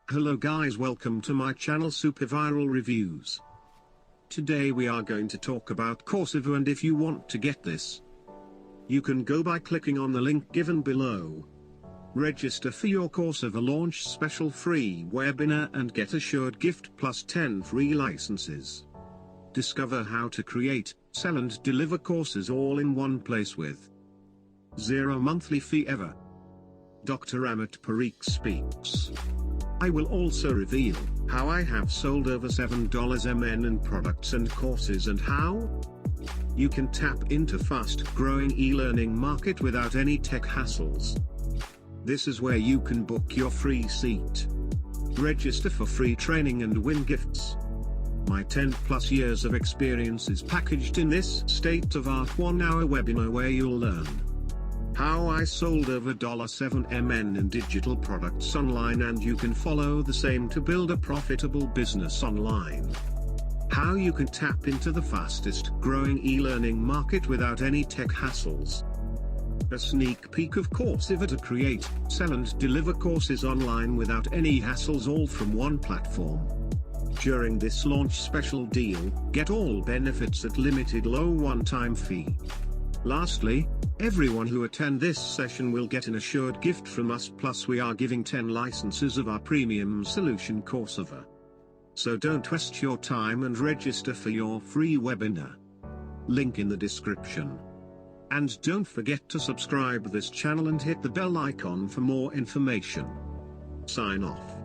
Hello guys, welcome to my channel Superviral Reviews. Today we are going to talk about Coursova, and if you want to get this, you can go by clicking on the link given below. Register for your Coursova launch special free webinar and get assured gift plus 10 free licenses. Discover how to create, sell and deliver courses all in one place with zero monthly fee ever. Dr. Amit Parikh speaks. I will also reveal how I have sold over $7 MN in products and courses, and how you can tap into fast-growing e-learning market without any tech hassles. This is where you can book your free seat. Register for free training and win gifts. My 10+ years of experience is packaged in this state-of-art 1-hour webinar where you'll learn how I sold over $7 MN in digital products online, and you can follow the same to build a profitable business online. How you can tap into the fastest growing e-learning market without any tech hassles. A sneak peek of Coursova to create, sell and deliver courses online without any hassles, all from one platform. During this launch special deal, get all benefits at limited low one-time fee. Lastly, everyone who attend this session will get an assured gift from us, plus we are giving 10 licenses of our premium solution Coursova. So don't waste your time and register for your free webinar. Link in the description. And don't forget to subscribe this channel and hit the bell icon for more information. Sign off.